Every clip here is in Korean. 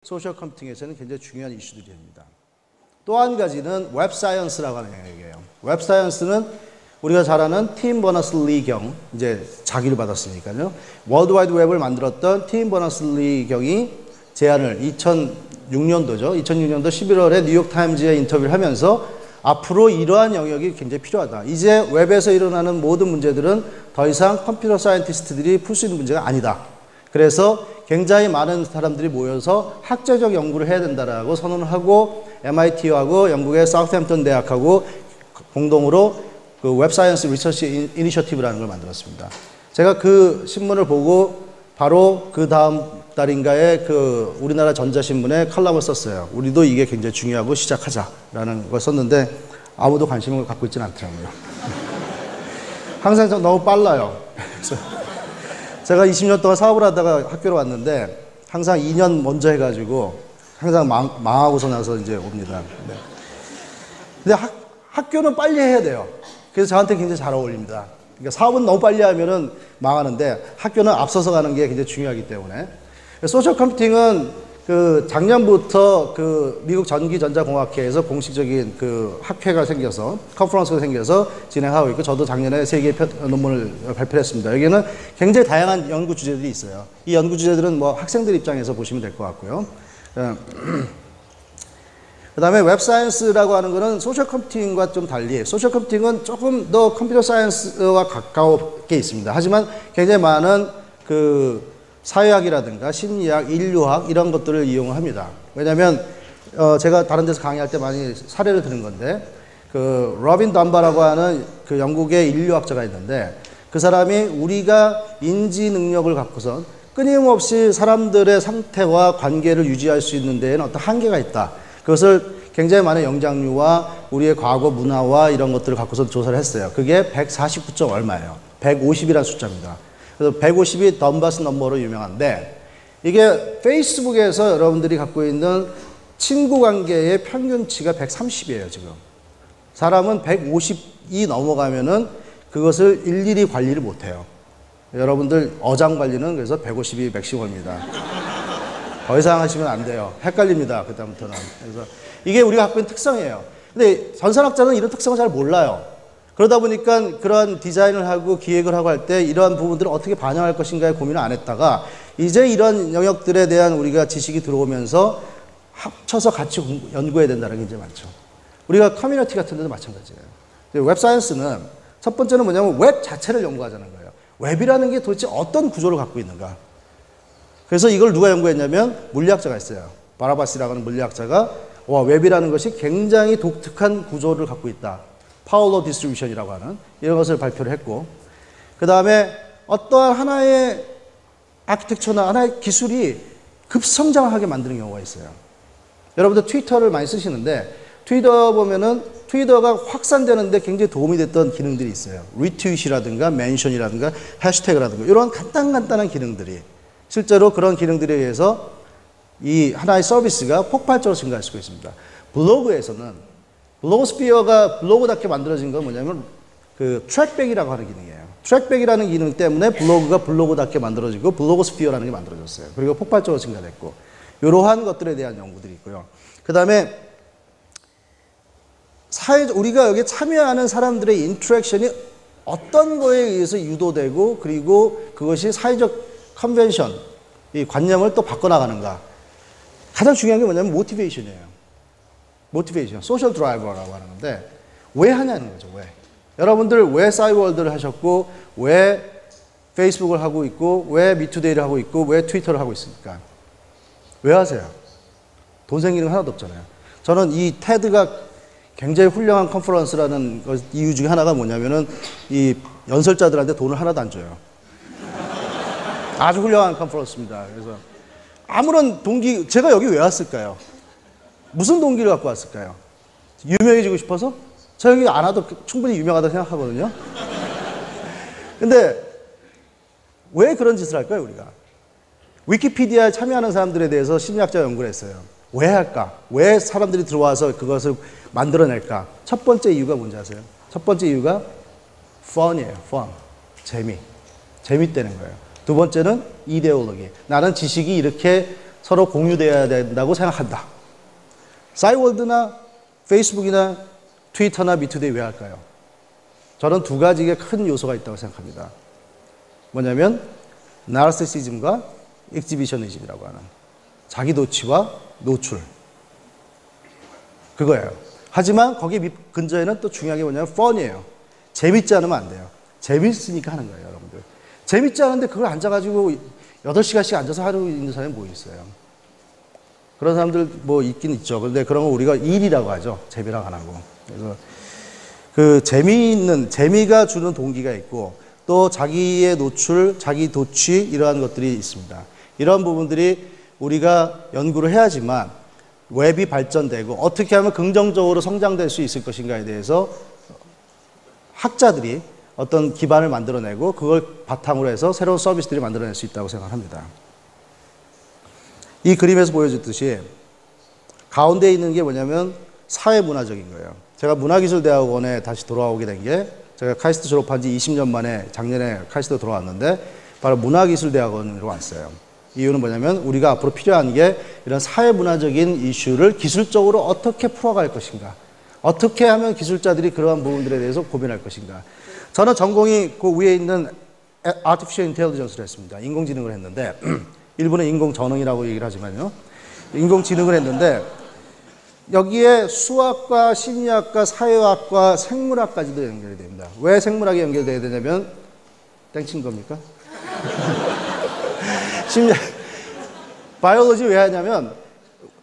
소셜 컴퓨팅에서는 굉장히 중요한 이슈들입니다. 또 한 가지는 웹 사이언스라고 하는 영역이에요. 웹 사이언스는 우리가 잘 아는 팀 버너스-리 경, 이제 자기를 받았으니까요. 월드와이드 웹을 만들었던 팀 버너스-리 경이 제안을 2006년도죠. 2006년도 11월에 뉴욕타임즈에 인터뷰를 하면서 앞으로 이러한 영역이 굉장히 필요하다. 이제 웹에서 일어나는 모든 문제들은 더 이상 컴퓨터 사이언티스트들이 풀 수 있는 문제가 아니다. 그래서 굉장히 많은 사람들이 모여서 학제적 연구를 해야 된다라고 선언을 하고 MIT하고 영국의 사우스햄튼 대학하고 공동으로 그 웹사이언스 리서치 이니셔티브라는 걸 만들었습니다. 제가 그 신문을 보고 바로 그 다음 달인가에 그 우리나라 전자신문에 칼럼을 썼어요. 우리도 이게 굉장히 중요하고 시작하자라는 걸 썼는데 아무도 관심을 갖고 있지는 않더라고요. 항상 너무 빨라요. 그래서 제가 20년 동안 사업을 하다가 학교로 왔는데 항상 2년 먼저 해가지고 항상 망하고서 나서 이제 옵니다. 네. 근데 학교는 빨리 해야 돼요. 그래서 저한테 굉장히 잘 어울립니다. 그러니까 사업은 너무 빨리 하면은 망하는데 학교는 앞서서 가는 게 굉장히 중요하기 때문에. 소셜 컴퓨팅은 그 작년부터 그 미국 전기전자공학회에서 공식적인 그 학회가 생겨서 컨퍼런스가 생겨서 진행하고 있고 저도 작년에 3개의 논문을 발표했습니다. 여기는 굉장히 다양한 연구 주제들이 있어요. 이 연구 주제들은 뭐 학생들 입장에서 보시면 될 것 같고요. 그 다음에 웹 사이언스라고 하는 거는 소셜 컴퓨팅과 좀 달리 소셜 컴퓨팅은 조금 더 컴퓨터 사이언스와 가깝게 있습니다. 하지만 굉장히 많은 그 사회학이라든가 심리학, 인류학 이런 것들을 이용합니다. 왜냐하면 제가 다른 데서 강의할 때 많이 사례를 드는 건데 그 로빈 덤바라고 하는 그 영국의 인류학자가 있는데 그 사람이 우리가 인지 능력을 갖고선 끊임없이 사람들의 상태와 관계를 유지할 수 있는 데에는 어떤 한계가 있다. 그것을 굉장히 많은 영장류와 우리의 과거 문화와 이런 것들을 갖고서 조사를 했어요. 그게 149점 얼마예요. 150이라는 숫자입니다. 그래서 150이 덤바스 넘버로 유명한데 이게 페이스북에서 여러분들이 갖고 있는 친구 관계의 평균치가 130이에요, 지금. 사람은 150이 넘어가면은 그것을 일일이 관리를 못 해요. 여러분들 어장 관리는 그래서 150이 맥시멈입니다. 더 이상 하시면 안 돼요. 헷갈립니다, 그다음부터는. 그래서 이게 우리가 갖고 있는 특성이에요. 근데 전산학자는 이런 특성을 잘 몰라요. 그러다 보니까 그러한 디자인을 하고 기획을 하고 할 때 이러한 부분들을 어떻게 반영할 것인가에 고민을 안 했다가 이제 이런 영역들에 대한 우리가 지식이 들어오면서 합쳐서 같이 연구해야 된다는 게 이제 많죠. 우리가 커뮤니티 같은 데도 마찬가지예요. 웹사이언스는 첫 번째는 뭐냐면 웹 자체를 연구하자는 거예요. 웹이라는 게 도대체 어떤 구조를 갖고 있는가. 그래서 이걸 누가 연구했냐면 물리학자가 있어요. 바라바시라고 하는 물리학자가 웹이라는 것이 굉장히 독특한 구조를 갖고 있다. 파울로 디스트리뷰션이라고 하는 이런 것을 발표를 했고 그 다음에 어떠한 하나의 아키텍처나 하나의 기술이 급성장하게 만드는 경우가 있어요. 여러분들 트위터를 많이 쓰시는데 트위터 보면은 트위터가 확산되는데 굉장히 도움이 됐던 기능들이 있어요. 리트윗이라든가 멘션이라든가 해시태그라든가 이런 간단한 기능들이 실제로 그런 기능들에 의해서 이 하나의 서비스가 폭발적으로 증가할 수가 있습니다. 블로그에서는 블로그스피어가 블로그답게 만들어진 건 뭐냐면 그 트랙백이라고 하는 기능이에요. 트랙백이라는 기능 때문에 블로그가 블로그답게 만들어지고 블로그스피어라는 게 만들어졌어요. 그리고 폭발적으로 증가됐고 이러한 것들에 대한 연구들이 있고요. 그 다음에 우리가 여기 참여하는 사람들의 인터랙션이 어떤 거에 의해서 유도되고 그리고 그것이 사회적 컨벤션, 이 관념을 또 바꿔나가는가. 가장 중요한 게 뭐냐면 모티베이션이에요. 모티베이션, 소셜 드라이버라고 하는 건데 왜 하냐는 거죠. 왜? 여러분들 왜 싸이월드를 하셨고 왜 페이스북을 하고 있고 왜 미투데이를 하고 있고 왜 트위터를 하고 있습니까? 왜 하세요? 돈 생기는 거 하나도 없잖아요. 저는 이 테드가 굉장히 훌륭한 컨퍼런스라는 이유 중에 하나가 뭐냐면은 이 연설자들한테 돈을 하나도 안 줘요. 아주 훌륭한 컨퍼런스입니다. 그래서 아무런 동기, 제가 여기 왜 왔을까요? 무슨 동기를 갖고 왔을까요? 유명해지고 싶어서? 저 여기 안 와도 충분히 유명하다고 생각하거든요. 근데 왜 그런 짓을 할까요, 우리가? 위키피디아에 참여하는 사람들에 대해서 심리학자가 연구를 했어요. 왜 할까? 왜 사람들이 들어와서 그것을 만들어낼까? 첫 번째 이유가 뭔지 아세요? 첫 번째 이유가 fun이에요. fun. 재미. 재밌다는 거예요. 두 번째는 ideology. 나는 지식이 이렇게 서로 공유되어야 된다고 생각한다. 싸이월드나 페이스북이나 트위터나 미투데이 왜 할까요? 저는 두 가지의 큰 요소가 있다고 생각합니다. 뭐냐면 나르시시즘과 익지비셔니즘이라고 하는 자기 도취와 노출, 그거예요. 하지만 거기 근저에는 또 중요한 게 뭐냐면 펀이에요. 재밌지 않으면 안 돼요. 재밌으니까 하는 거예요, 여러분들. 재밌지 않은데 그걸 앉아가지고 8시간씩 앉아서 하루 있는 사람이 뭐 있어요. 그런 사람들 뭐 있긴 있죠. 근데 그런 거 우리가 일이라고 하죠. 재미랑 안 하고. 그래서 그 재미가 주는 동기가 있고 또 자기의 노출, 자기 도취 이러한 것들이 있습니다. 이런 부분들이 우리가 연구를 해야지만 웹이 발전되고 어떻게 하면 긍정적으로 성장될 수 있을 것인가에 대해서 학자들이 어떤 기반을 만들어내고 그걸 바탕으로 해서 새로운 서비스들이 만들어낼 수 있다고 생각합니다. 이 그림에서 보여줬듯이 가운데 있는 게 뭐냐면 사회문화적인 거예요. 제가 문화기술대학원에 다시 돌아오게 된 게 제가 카이스트 졸업한 지 20년 만에 작년에 카이스트 돌아왔는데 바로 문화기술대학원으로 왔어요. 이유는 뭐냐면 우리가 앞으로 필요한 게 이런 사회문화적인 이슈를 기술적으로 어떻게 풀어갈 것인가, 어떻게 하면 기술자들이 그러한 부분들에 대해서 고민할 것인가. 저는 전공이 그 위에 있는 Artificial Intelligence를 했습니다. 인공지능을 했는데 일본은 인공전능이라고 얘기를 하지만요. 인공지능을 했는데 여기에 수학과 심리학과 사회학과 생물학까지도 연결이 됩니다. 왜 생물학이 연결돼야 되냐면 땡친 겁니까? 심리학, 바이올로지 왜 하냐면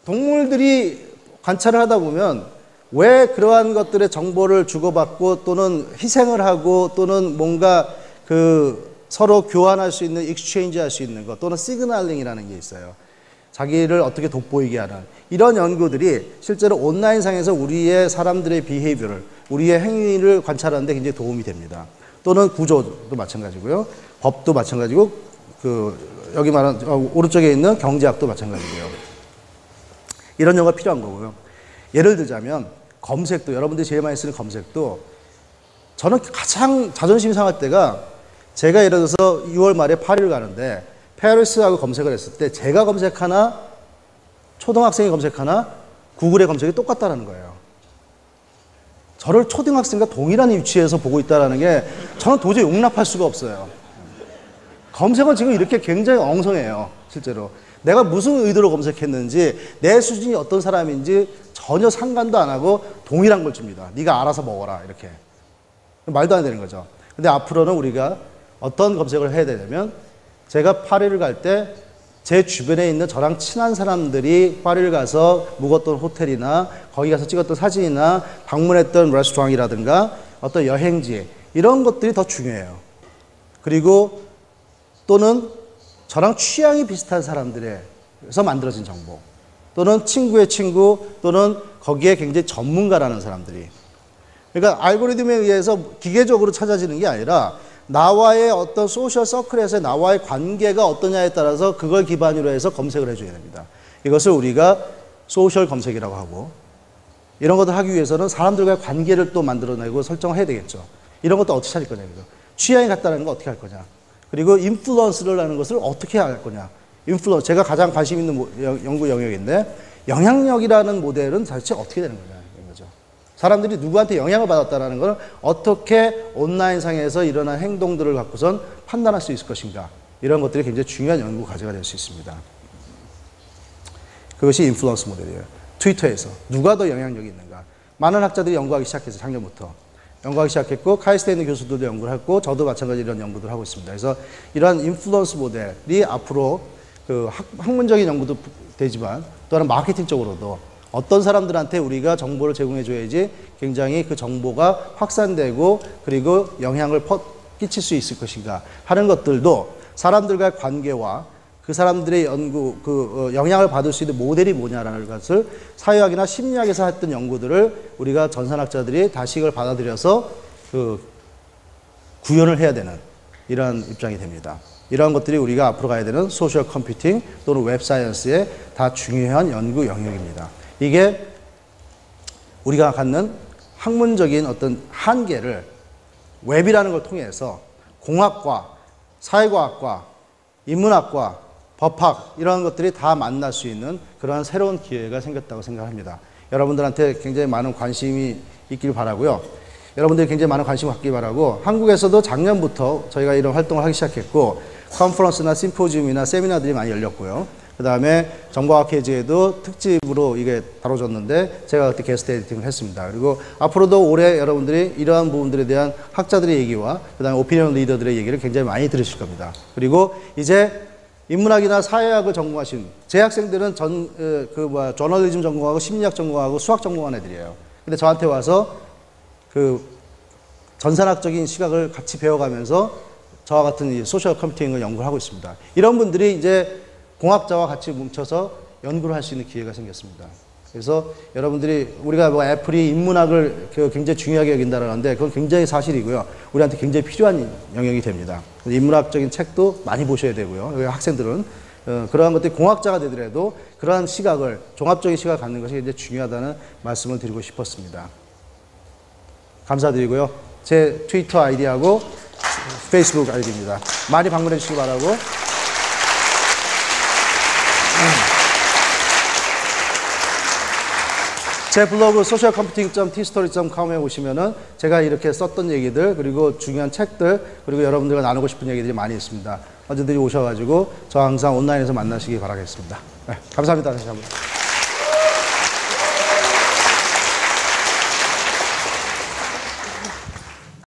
동물들이 관찰을 하다 보면 왜 그러한 것들의 정보를 주고받고 또는 희생을 하고 또는 뭔가 그 서로 교환할 수 있는 익스체인지 할 수 있는 것 또는 시그널링이라는 게 있어요. 자기를 어떻게 돋보이게 하는 이런 연구들이 실제로 온라인상에서 우리의 사람들의 비헤이비어를 우리의 행위를 관찰하는 데 굉장히 도움이 됩니다. 또는 구조도 마찬가지고요. 법도 마찬가지고 여기 말하는 오른쪽에 있는 경제학도 마찬가지고요. 이런 연구가 필요한 거고요. 예를 들자면 검색도 여러분들이 제일 많이 쓰는 검색도 저는 가장 자존심이 상할 때가 제가 예를 들어서 6월 말에 파리를 가는데 페리스하고 검색을 했을 때 제가 검색하나 초등학생이 검색하나 구글의 검색이 똑같다는 거예요. 저를 초등학생과 동일한 위치에서 보고 있다는 게 저는 도저히 용납할 수가 없어요. 검색은 지금 이렇게 굉장히 엉성해요. 실제로. 내가 무슨 의도로 검색했는지 내 수준이 어떤 사람인지 전혀 상관도 안 하고 동일한 걸 줍니다. 네가 알아서 먹어라 이렇게. 말도 안 되는 거죠. 근데 앞으로는 우리가 어떤 검색을 해야 되냐면 제가 파리를 갈 때 제 주변에 있는 저랑 친한 사람들이 파리를 가서 묵었던 호텔이나 거기 가서 찍었던 사진이나 방문했던 레스토랑이라든가 어떤 여행지 이런 것들이 더 중요해요. 그리고 또는 저랑 취향이 비슷한 사람들에서 만들어진 정보 또는 친구의 친구 또는 거기에 굉장히 전문가라는 사람들이 그러니까 알고리즘에 의해서 기계적으로 찾아지는 게 아니라 나와의 어떤 소셜 서클에서 나와의 관계가 어떠냐에 따라서 그걸 기반으로 해서 검색을 해줘야 됩니다. 이것을 우리가 소셜 검색이라고 하고 이런 것을 하기 위해서는 사람들과의 관계를 또 만들어내고 설정을 해야 되겠죠. 이런 것도 어떻게 찾을 거냐. 취향이 같다는 거 어떻게 할 거냐. 그리고 인플루언스를 하는 것을 어떻게 할 거냐. 인플루언스, 제가 가장 관심 있는 연구 영역인데 영향력이라는 모델은 도대체 어떻게 되는 거냐. 사람들이 누구한테 영향을 받았다는 걸 어떻게 온라인상에서 일어난 행동들을 갖고선 판단할 수 있을 것인가. 이런 것들이 굉장히 중요한 연구 과제가 될 수 있습니다. 그것이 인플루언스 모델이에요. 트위터에서 누가 더 영향력이 있는가. 많은 학자들이 연구하기 시작했어요. 작년부터. 연구하기 시작했고 카이스트에 있는 교수들도 연구를 했고 저도 마찬가지로 이런 연구들을 하고 있습니다. 그래서 이러한 인플루언스 모델이 앞으로 그 학문적인 연구도 되지만 또한 마케팅적으로도 어떤 사람들한테 우리가 정보를 제공해 줘야지 굉장히 그 정보가 확산되고 그리고 영향을 끼칠 수 있을 것인가 하는 것들도 사람들과의 관계와 그 사람들의 영향을 받을 수 있는 모델이 뭐냐라는 것을 사회학이나 심리학에서 했던 연구들을 우리가 전산학자들이 다시 이걸 받아들여서 구현을 해야 되는 이러한 입장이 됩니다. 이러한 것들이 우리가 앞으로 가야 되는 소셜 컴퓨팅 또는 웹 사이언스의 다 중요한 연구 영역입니다. 이게 우리가 갖는 학문적인 어떤 한계를 웹이라는 걸 통해서 공학과, 사회과학과, 인문학과, 법학 이런 것들이 다 만날 수 있는 그러한 새로운 기회가 생겼다고 생각합니다. 여러분들한테 굉장히 많은 관심이 있길 바라고요. 여러분들이 굉장히 많은 관심을 갖기 바라고 한국에서도 작년부터 저희가 이런 활동을 하기 시작했고 컨퍼런스나 심포지움이나 세미나들이 많이 열렸고요. 그 다음에 정보학회지에도 특집으로 이게 다뤄졌는데 제가 그때 게스트 에디팅을 했습니다. 그리고 앞으로도 올해 여러분들이 이러한 부분들에 대한 학자들의 얘기와 그 다음에 오피니언 리더들의 얘기를 굉장히 많이 들으실 겁니다. 그리고 이제 인문학이나 사회학을 전공하신 제 학생들은 저널리즘 전공하고 심리학 전공하고 수학 전공한 애들이에요. 근데 저한테 와서 전산학적인 시각을 같이 배워가면서 저와 같은 이 소셜 컴퓨팅을 연구를 하고 있습니다. 이런 분들이 이제 공학자와 같이 뭉쳐서 연구를 할 수 있는 기회가 생겼습니다. 그래서 여러분들이 우리가 뭐 애플이 인문학을 굉장히 중요하게 여긴다는데 그건 굉장히 사실이고요. 우리한테 굉장히 필요한 영역이 됩니다. 인문학적인 책도 많이 보셔야 되고요. 학생들은 그러한 것들이 공학자가 되더라도 그러한 시각을 종합적인 시각을 갖는 것이 굉장히 중요하다는 말씀을 드리고 싶었습니다. 감사드리고요. 제 트위터 아이디하고 페이스북 아이디입니다. 많이 방문해 주시기 바라고. 제 블로그 socialcomputing.tstory.com에 오시면은 제가 이렇게 썼던 얘기들 그리고 중요한 책들 그리고 여러분들과 나누고 싶은 얘기들이 많이 있습니다. 언제든지 오셔가지고 저 항상 온라인에서 만나시기 바라겠습니다. 네, 감사합니다. 다시 한번.